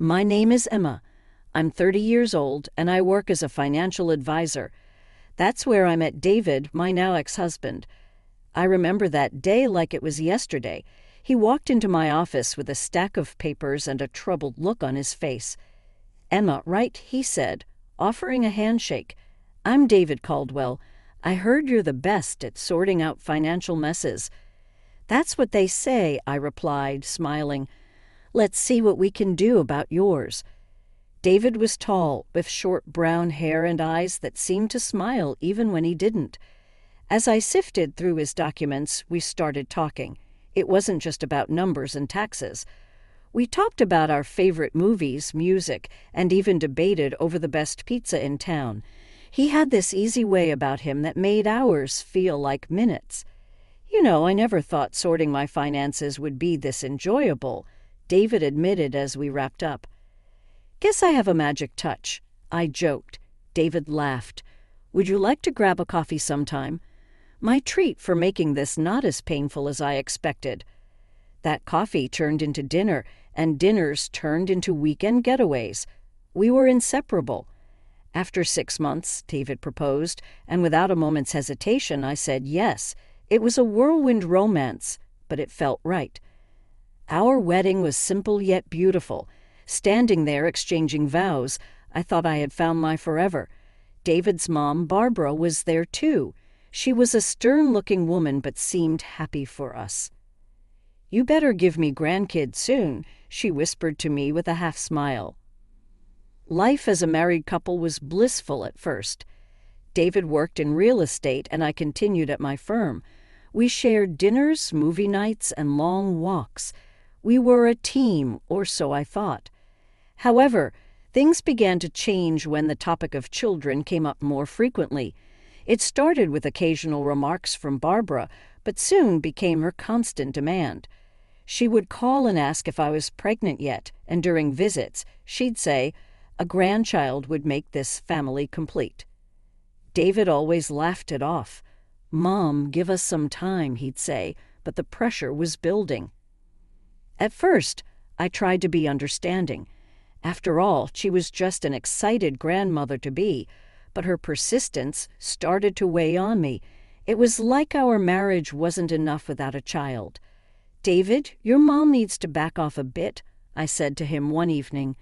My name is Emma. I'm 30 years old, and I work as a financial advisor. That's where I met David, my now ex-husband. I remember that day like it was yesterday. He walked into my office with a stack of papers and a troubled look on his face. "Emma, right?" he said, offering a handshake. "I'm David Caldwell. I heard you're the best at sorting out financial messes." "That's what they say," I replied, smiling. "Let's see what we can do about yours." David was tall, with short brown hair and eyes that seemed to smile even when he didn't. As I sifted through his documents, we started talking. It wasn't just about numbers and taxes. We talked about our favorite movies, music, and even debated over the best pizza in town. He had this easy way about him that made hours feel like minutes. I never thought sorting my finances would be this enjoyable," David admitted as we wrapped up. "Guess I have a magic touch," I joked. David laughed. "Would you like to grab a coffee sometime?" My treat for making this not as painful as I expected. That coffee turned into dinner, and dinners turned into weekend getaways. We were inseparable. After 6 months, David proposed, and without a moment's hesitation, I said yes. It was a whirlwind romance, but it felt right. Our wedding was simple yet beautiful. Standing there exchanging vows, I thought I had found my forever. David's mom, Barbara, was there too. She was a stern-looking woman but seemed happy for us. "You better give me grandkids soon," she whispered to me with a half-smile. Life as a married couple was blissful at first. David worked in real estate and I continued at my firm. We shared dinners, movie nights, and long walks. We were a team, or so I thought. However, things began to change when the topic of children came up more frequently. It started with occasional remarks from Barbara, but soon became her constant demand. She would call and ask if I was pregnant yet, and during visits, she'd say, "A grandchild would make this family complete." David always laughed it off. "Mom, give us some time," he'd say, but the pressure was building. At first, I tried to be understanding. After all, she was just an excited grandmother-to-be, but her persistence started to weigh on me. It was like our marriage wasn't enough without a child. "David, your mom needs to back off a bit," I said to him one evening.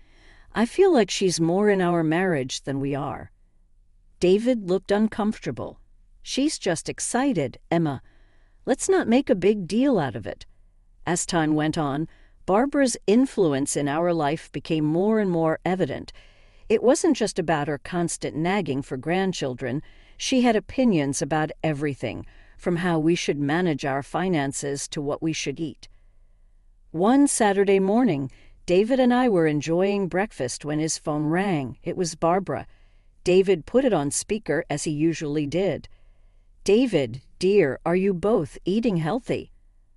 "I feel like she's more in our marriage than we are." David looked uncomfortable. "She's just excited, Emma. Let's not make a big deal out of it." As time went on, Barbara's influence in our life became more and more evident. It wasn't just about her constant nagging for grandchildren. She had opinions about everything, from how we should manage our finances to what we should eat. One Saturday morning, David and I were enjoying breakfast when his phone rang. It was Barbara. David put it on speaker as he usually did. "David, dear, are you both eating healthy?"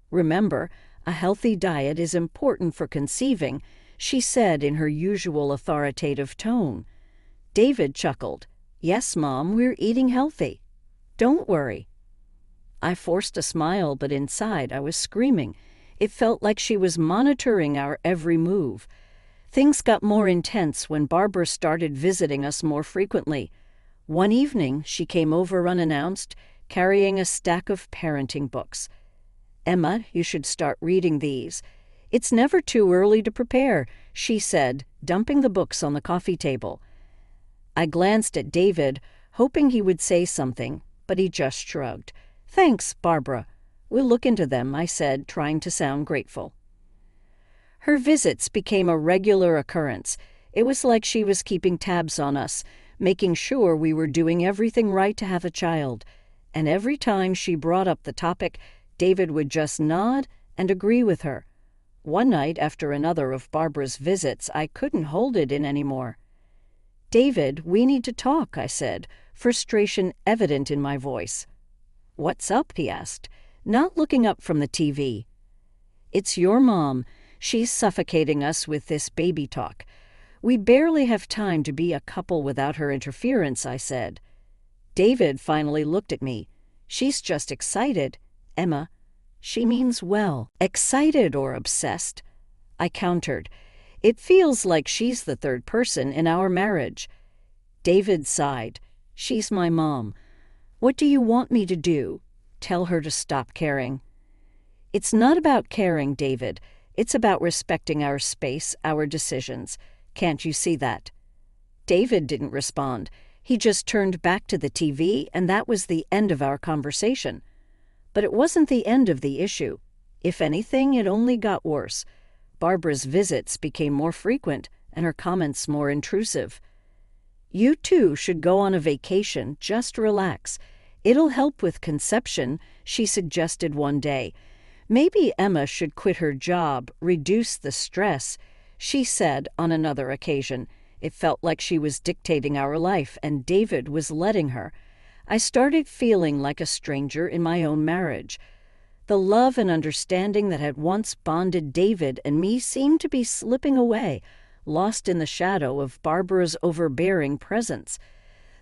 "Remember, a healthy diet is important for conceiving," she said in her usual authoritative tone. David chuckled. "Yes, Mom, we're eating healthy. Don't worry." I forced a smile, but inside I was screaming. It felt like she was monitoring our every move. Things got more intense when Barbara started visiting us more frequently. One evening, she came over unannounced, carrying a stack of parenting books. "Emma, you should start reading these. It's never too early to prepare," she said, dumping the books on the coffee table. I glanced at David, hoping he would say something, but he just shrugged. "Thanks, Barbara. We'll look into them," I said, trying to sound grateful. Her visits became a regular occurrence. It was like she was keeping tabs on us, making sure we were doing everything right to have a child. And every time she brought up the topic, David would just nod and agree with her. One night, after another of Barbara's visits, I couldn't hold it in anymore. "David, we need to talk," I said, frustration evident in my voice. "What's up?" he asked, not looking up from the TV. "It's your mom. She's suffocating us with this baby talk. We barely have time to be a couple without her interference," I said. David finally looked at me. "She's just excited, Emma. She means well." "Excited or obsessed?" I countered. It feels like she's the third person in our marriage." David sighed. "She's my mom. What do you want me to do? Tell her to stop caring." "It's not about caring, David. It's about respecting our space, our decisions. Can't you see that?" David didn't respond. He just turned back to the TV, and that was the end of our conversation. But it wasn't the end of the issue. If anything, it only got worse. Barbara's visits became more frequent, and her comments more intrusive. "You two should go on a vacation, just relax. It'll help with conception," she suggested one day. "Maybe Emma should quit her job, reduce the stress," she said on another occasion. It felt like she was dictating our life, and David was letting her. I started feeling like a stranger in my own marriage. The love and understanding that had once bonded David and me seemed to be slipping away, lost in the shadow of Barbara's overbearing presence.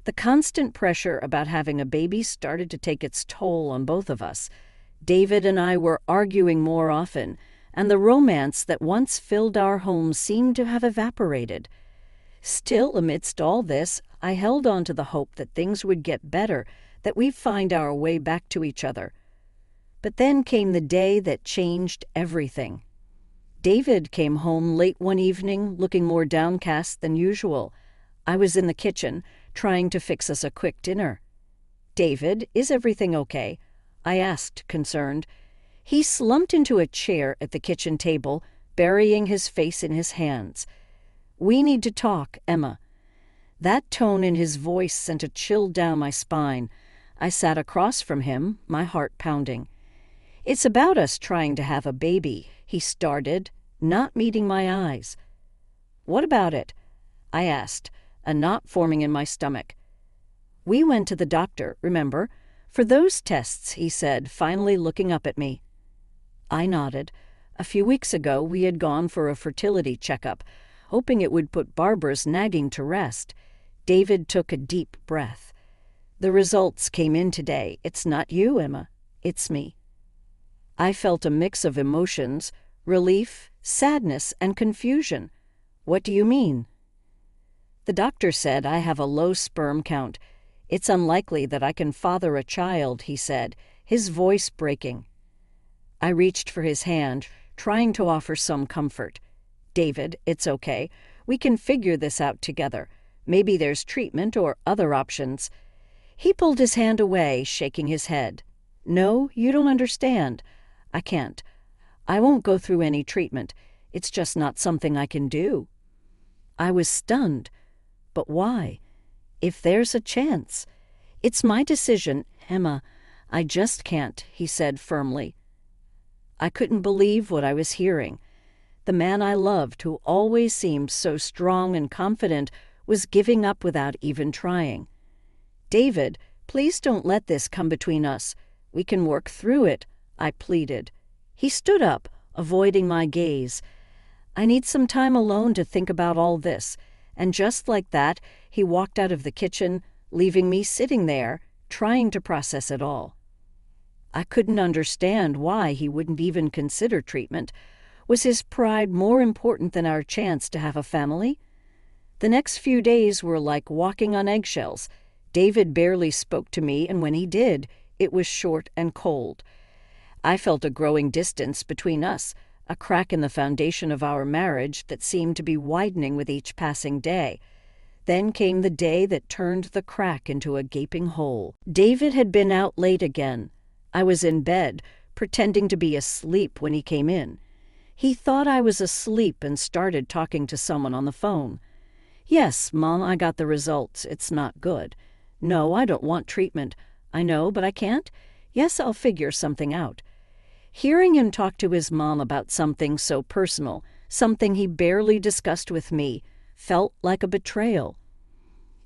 The constant pressure about having a baby started to take its toll on both of us. David and I were arguing more often, and the romance that once filled our home seemed to have evaporated. Still, amidst all this, I held on to the hope that things would get better, that we'd find our way back to each other. But then came the day that changed everything. David came home late one evening, looking more downcast than usual. I was in the kitchen, trying to fix us a quick dinner. "David, is everything okay?" I asked, concerned. He slumped into a chair at the kitchen table, burying his face in his hands. "We need to talk, Emma." That tone in his voice sent a chill down my spine. I sat across from him, my heart pounding. "It's about us trying to have a baby," he started, not meeting my eyes. "What about it?" I asked, a knot forming in my stomach. "We went to the doctor, remember? For those tests," he said, finally looking up at me. I nodded. A few weeks ago, we had gone for a fertility checkup, hoping it would put Barbara's nagging to rest. David took a deep breath. "The results came in today. It's not you, Emma. It's me." I felt a mix of emotions, relief, sadness, and confusion. "What do you mean?" "The doctor said I have a low sperm count. It's unlikely that I can father a child," he said, his voice breaking. I reached for his hand, trying to offer some comfort. "David, it's okay. We can figure this out together. Maybe there's treatment or other options." He pulled his hand away, shaking his head. "No, you don't understand. I can't. I won't go through any treatment. It's just not something I can do." I was stunned. But why? If there's a chance. "It's my decision, Emma. I just can't," he said firmly. I couldn't believe what I was hearing. The man I loved, who always seemed so strong and confident, was giving up without even trying. "David, please don't let this come between us. We can work through it," I pleaded. He stood up, avoiding my gaze. "I need some time alone to think about all this," and just like that, he walked out of the kitchen, leaving me sitting there, trying to process it all. I couldn't understand why he wouldn't even consider treatment. Was his pride more important than our chance to have a family? The next few days were like walking on eggshells. David barely spoke to me, and when he did, it was short and cold. I felt a growing distance between us, a crack in the foundation of our marriage that seemed to be widening with each passing day. Then came the day that turned the crack into a gaping hole. David had been out late again. I was in bed, pretending to be asleep when he came in. He thought I was asleep and started talking to someone on the phone. "Yes, Mom, I got the results. It's not good. No, I don't want treatment. I know, but I can't. Yes, I'll figure something out." Hearing him talk to his mom about something so personal, something he barely discussed with me, felt like a betrayal.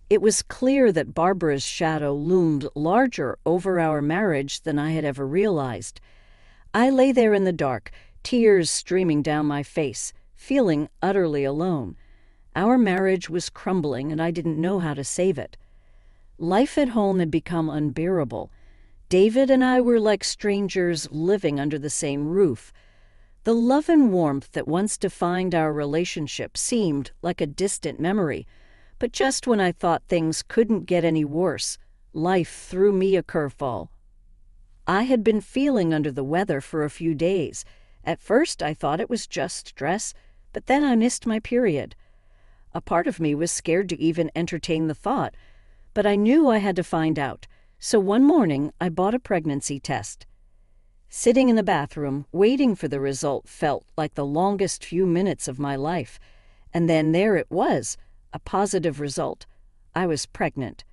It was clear that Barbara's shadow loomed larger over our marriage than I had ever realized. I lay there in the dark, tears streaming down my face, feeling utterly alone. Our marriage was crumbling, and I didn't know how to save it. Life at home had become unbearable. David and I were like strangers living under the same roof. The love and warmth that once defined our relationship seemed like a distant memory, but just when I thought things couldn't get any worse, life threw me a curveball. I had been feeling under the weather for a few days. At first I thought it was just stress, but then I missed my period. A part of me was scared to even entertain the thought, but I knew I had to find out, so one morning I bought a pregnancy test. Sitting in the bathroom, waiting for the result felt like the longest few minutes of my life, and then there it was, a positive result. I was pregnant.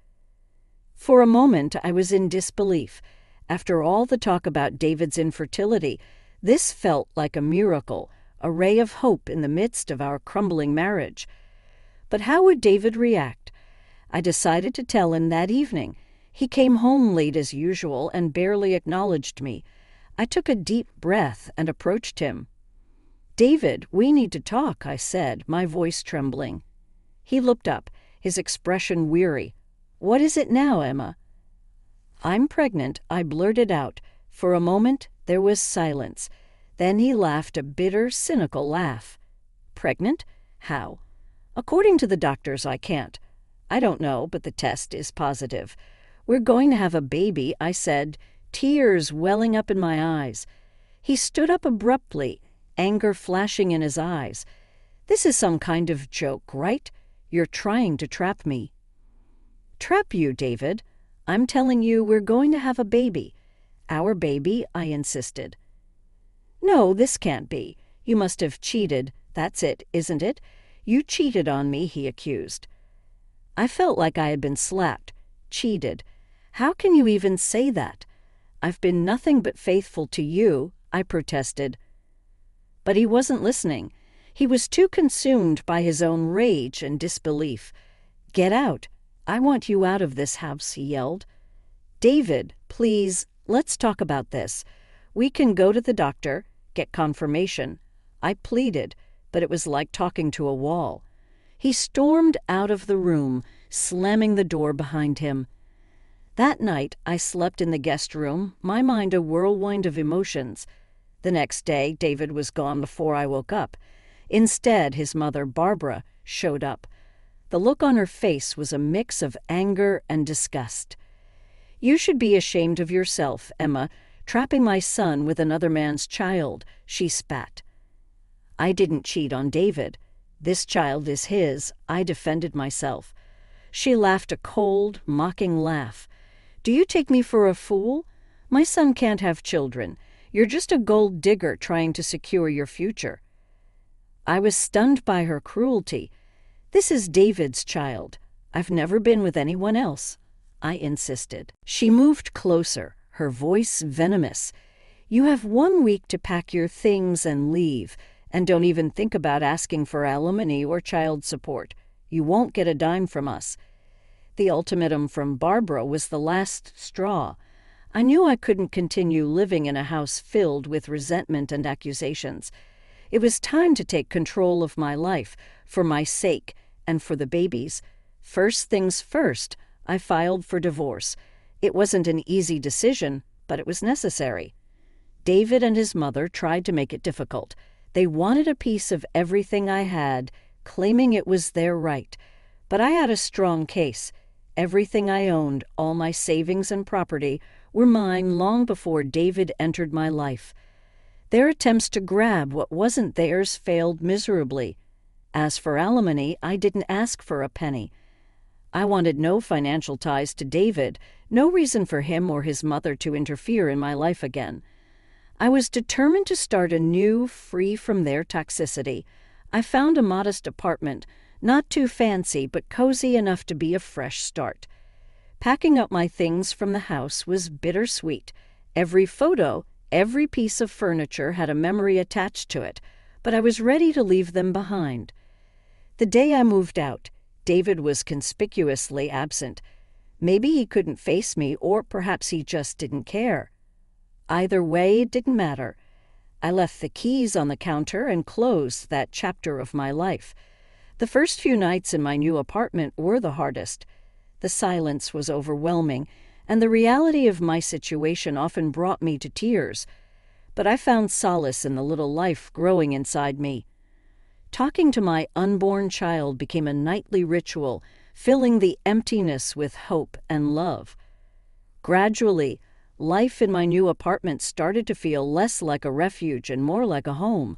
For a moment I was in disbelief. After all the talk about David's infertility, this felt like a miracle, a ray of hope in the midst of our crumbling marriage. But how would David react? I decided to tell him that evening. He came home late as usual and barely acknowledged me. I took a deep breath and approached him. "David, we need to talk," I said, my voice trembling. He looked up, his expression weary. "What is it now, Emma?" "I'm pregnant," I blurted out. For a moment, there was silence. Then he laughed a bitter, cynical laugh. "Pregnant? How?" "According to the doctors, I can't." "I don't know, but the test is positive." "We're going to have a baby," I said, tears welling up in my eyes. He stood up abruptly, anger flashing in his eyes. "This is some kind of joke, right? You're trying to trap me." "Trap you, David? I'm telling you we're going to have a baby." "Our baby?" I insisted. "No, this can't be. You must have cheated. That's it, isn't it? You cheated on me," he accused. I felt like I had been slapped. Cheated. How can you even say that? "I've been nothing but faithful to you," I protested. But he wasn't listening. He was too consumed by his own rage and disbelief. "Get out. I want you out of this house," he yelled. "David, please, let's talk about this. We can go to the doctor, get confirmation." I pleaded, but it was like talking to a wall. He stormed out of the room, slamming the door behind him. That night, I slept in the guest room, my mind a whirlwind of emotions. The next day, David was gone before I woke up. Instead, his mother, Barbara, showed up. The look on her face was a mix of anger and disgust. "You should be ashamed of yourself, Emma, trapping my son with another man's child," she spat. "I didn't cheat on David. This child is his," I defended myself. She laughed a cold, mocking laugh. "Do you take me for a fool? My son can't have children. You're just a gold digger trying to secure your future." I was stunned by her cruelty. "This is David's child. I've never been with anyone else," I insisted. She moved closer, her voice venomous. "You have 1 week to pack your things and leave, and don't even think about asking for alimony or child support. You won't get a dime from us." The ultimatum from Barbara was the last straw. I knew I couldn't continue living in a house filled with resentment and accusations. It was time to take control of my life, for my sake and for the baby's. First things first, I filed for divorce. It wasn't an easy decision, but it was necessary. David and his mother tried to make it difficult. They wanted a piece of everything I had, claiming it was their right. But I had a strong case. Everything I owned, all my savings and property, were mine long before David entered my life. Their attempts to grab what wasn't theirs failed miserably. As for alimony, I didn't ask for a penny. I wanted no financial ties to David, no reason for him or his mother to interfere in my life again. I was determined to start anew, free from their toxicity. I found a modest apartment, not too fancy, but cozy enough to be a fresh start. Packing up my things from the house was bittersweet. Every photo, every piece of furniture had a memory attached to it, but I was ready to leave them behind. The day I moved out, David was conspicuously absent. Maybe he couldn't face me, or perhaps he just didn't care. Either way, it didn't matter. I left the keys on the counter and closed that chapter of my life. The first few nights in my new apartment were the hardest. The silence was overwhelming, and the reality of my situation often brought me to tears. but I found solace in the little life growing inside me. Talking to my unborn child became a nightly ritual, filling the emptiness with hope and love. Gradually, life in my new apartment started to feel less like a refuge and more like a home.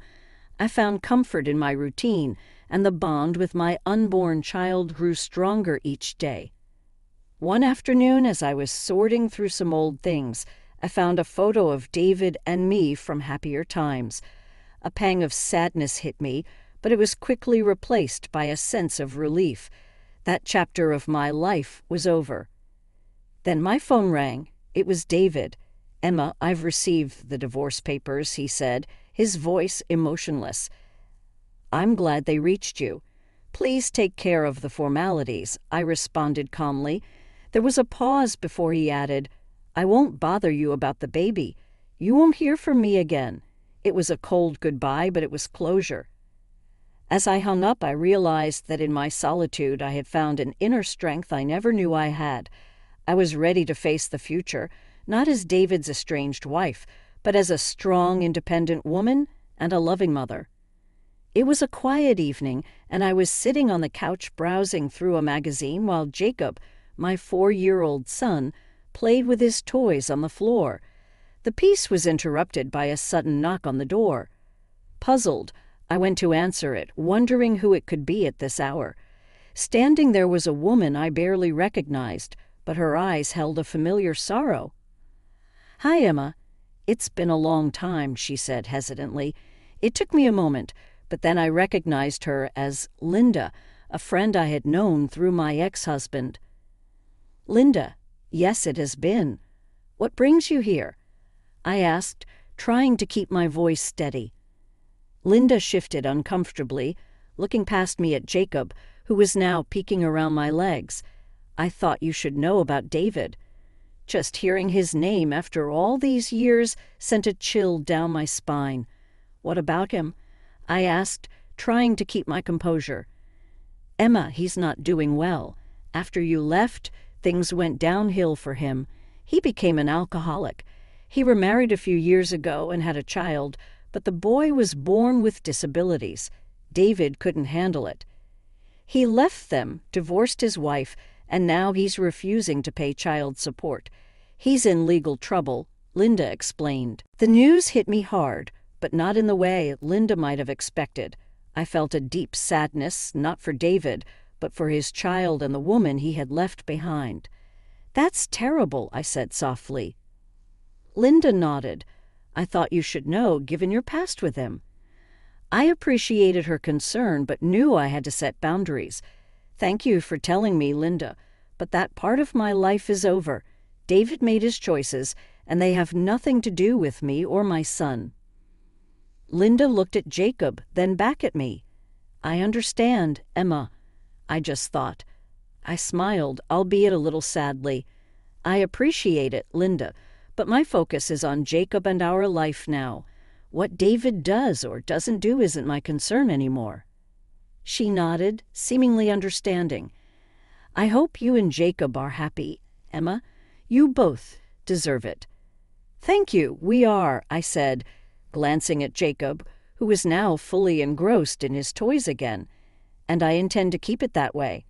I found comfort in my routine, and the bond with my unborn child grew stronger each day. One afternoon, as I was sorting through some old things, I found a photo of David and me from happier times. A pang of sadness hit me, but it was quickly replaced by a sense of relief. That chapter of my life was over. Then my phone rang. It was David. "Emma, I've received the divorce papers," he said, his voice emotionless. "I'm glad they reached you. Please take care of the formalities," I responded calmly. There was a pause before he added, "I won't bother you about the baby. You won't hear from me again." It was a cold goodbye, but it was closure. As I hung up, I realized that in my solitude I had found an inner strength I never knew I had. I was ready to face the future, not as David's estranged wife, but as a strong, independent woman and a loving mother. It was a quiet evening, and I was sitting on the couch browsing through a magazine while Jacob, my 4-year-old son, played with his toys on the floor. The peace was interrupted by a sudden knock on the door. Puzzled, I went to answer it, wondering who it could be at this hour. Standing there was a woman I barely recognized, but her eyes held a familiar sorrow. "Hi, Emma. It's been a long time," she said hesitantly. It took me a moment, but then I recognized her as Linda, a friend I had known through my ex-husband. "Linda, yes, it has been. What brings you here?" I asked, trying to keep my voice steady. Linda shifted uncomfortably, looking past me at Jacob, who was now peeking around my legs. "I thought you should know about David." Just hearing his name after all these years sent a chill down my spine. "What about him?" I asked, trying to keep my composure. "Emma, he's not doing well. After you left, things went downhill for him. He became an alcoholic. He remarried a few years ago and had a child, but the boy was born with disabilities. David couldn't handle it. He left them, divorced his wife, and now he's refusing to pay child support. He's in legal trouble," Linda explained. The news hit me hard, but not in the way Linda might have expected. I felt a deep sadness, not for David, but for his child and the woman he had left behind. "That's terrible," I said softly. Linda nodded. "I thought you should know, given your past with him." I appreciated her concern, but knew I had to set boundaries. "Thank you for telling me, Linda, but that part of my life is over. David made his choices, and they have nothing to do with me or my son." Linda looked at Jacob, then back at me. "I understand, Emma," I just thought. I smiled, albeit a little sadly. "I appreciate it, Linda, but my focus is on Jacob and our life now. What David does or doesn't do isn't my concern anymore." She nodded, seemingly understanding. "I hope you and Jacob are happy, Emma. You both deserve it." "Thank you, we are," I said, glancing at Jacob, who was now fully engrossed in his toys again. "And I intend to keep it that way."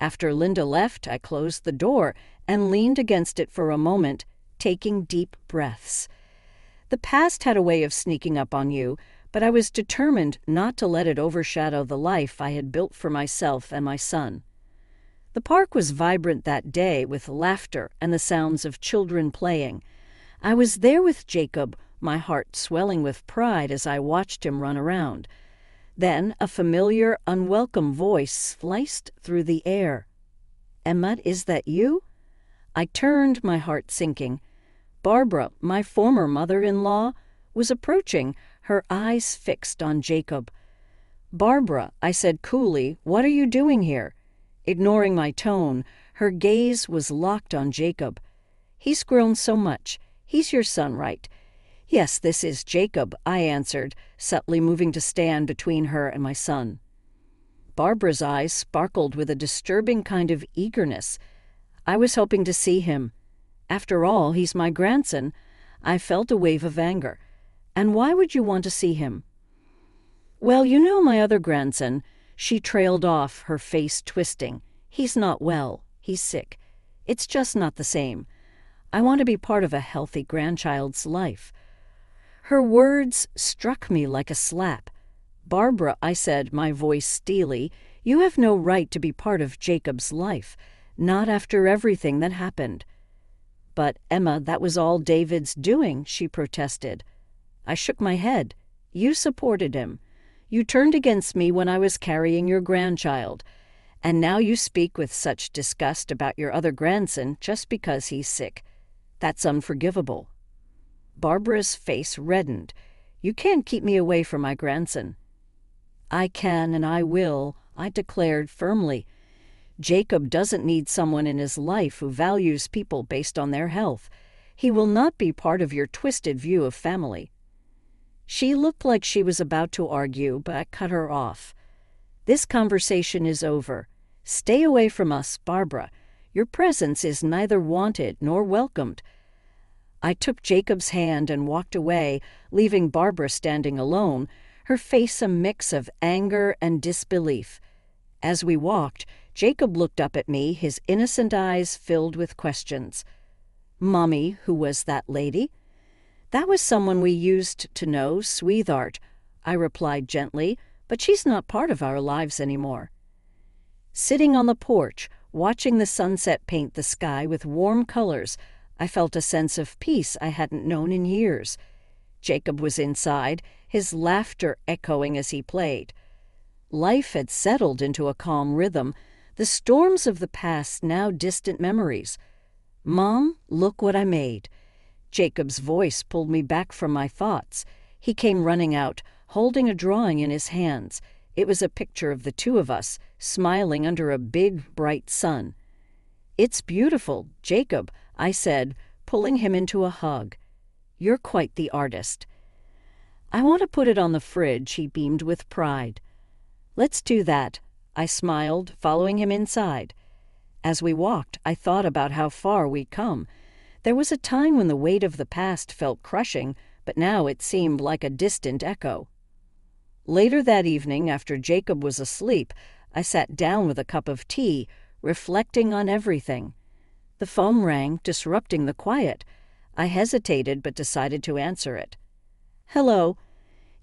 After Linda left, I closed the door and leaned against it for a moment, taking deep breaths. The past had a way of sneaking up on you, but I was determined not to let it overshadow the life I had built for myself and my son. The park was vibrant that day with laughter and the sounds of children playing. I was there with Jacob, my heart swelling with pride as I watched him run around. Then a familiar, unwelcome voice sliced through the air. "Emma, is that you?" I turned, my heart sinking. Barbara, my former mother-in-law, was approaching, her eyes fixed on Jacob. "Barbara," I said coolly, "what are you doing here?" Ignoring my tone, her gaze was locked on Jacob. "He's grown so much. He's your son, right?" "Yes, this is Jacob," I answered, subtly moving to stand between her and my son. Barbara's eyes sparkled with a disturbing kind of eagerness. I was hoping to see him. After all, he's my grandson. I felt a wave of anger. And why would you want to see him? Well, you know my other grandson. She trailed off, her face twisting. He's not well. He's sick. It's just not the same. I want to be part of a healthy grandchild's life. Her words struck me like a slap. Barbara, I said, my voice steely, you have no right to be part of Jacob's life, not after everything that happened. But, Emma, that was all David's doing, she protested. I shook my head. You supported him. You turned against me when I was carrying your grandchild, and now you speak with such disgust about your other grandson just because he's sick. That's unforgivable. Barbara's face reddened. You can't keep me away from my grandson. I can and I will, I declared firmly. Jacob doesn't need someone in his life who values people based on their health. He will not be part of your twisted view of family. She looked like she was about to argue, but I cut her off. This conversation is over. Stay away from us, Barbara. Your presence is neither wanted nor welcomed. I took Jacob's hand and walked away, leaving Barbara standing alone, her face a mix of anger and disbelief. As we walked, Jacob looked up at me, his innocent eyes filled with questions. Mommy, who was that lady? That was someone we used to know, sweetheart, I replied gently, but she's not part of our lives anymore. Sitting on the porch, watching the sunset paint the sky with warm colors, I felt a sense of peace I hadn't known in years. Jacob was inside, his laughter echoing as he played. Life had settled into a calm rhythm, the storms of the past now distant memories. Mom, look what I made. Jacob's voice pulled me back from my thoughts. He came running out, holding a drawing in his hands. It was a picture of the two of us, smiling under a big, bright sun. It's beautiful, Jacob, I said, pulling him into a hug. You're quite the artist. I want to put it on the fridge, he beamed with pride. Let's do that, I smiled, following him inside. As we walked, I thought about how far we'd come. There was a time when the weight of the past felt crushing, but now it seemed like a distant echo. Later that evening, after Jacob was asleep, I sat down with a cup of tea, reflecting on everything. The phone rang, disrupting the quiet. I hesitated but decided to answer it. Hello.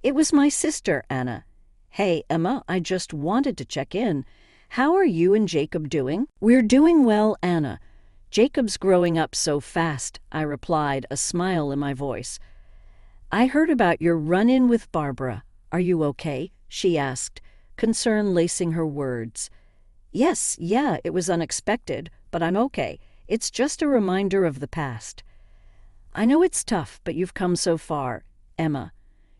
It was my sister, Anna. Hey, Emma, I just wanted to check in. How are you and Jacob doing? We're doing well, Anna. Jacob's growing up so fast, I replied, a smile in my voice. I heard about your run-in with Barbara. Are you okay? She asked, concern lacing her words. Yes, it was unexpected, but I'm okay. It's just a reminder of the past. I know it's tough, but you've come so far, Emma.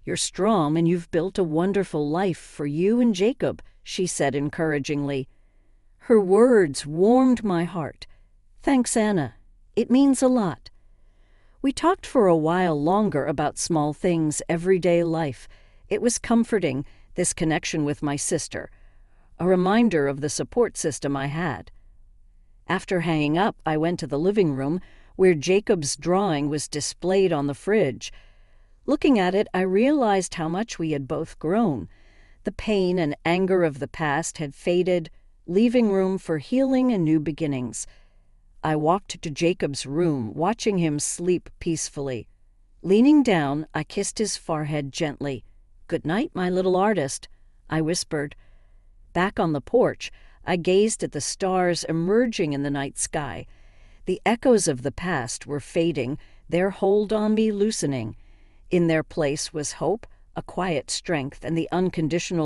You're strong and you've built a wonderful life for you and Jacob, she said encouragingly. Her words warmed my heart. Thanks, Anna. It means a lot. We talked for a while longer about small things, everyday life. It was comforting, this connection with my sister, a reminder of the support system I had. After hanging up, I went to the living room, where Jacob's drawing was displayed on the fridge. Looking at it, I realized how much we had both grown. The pain and anger of the past had faded, leaving room for healing and new beginnings. I walked to Jacob's room, watching him sleep peacefully. Leaning down, I kissed his forehead gently. Good night, my little artist, I whispered. Back on the porch, I gazed at the stars emerging in the night sky. The echoes of the past were fading, their hold on me loosening. In their place was hope, a quiet strength, and the unconditional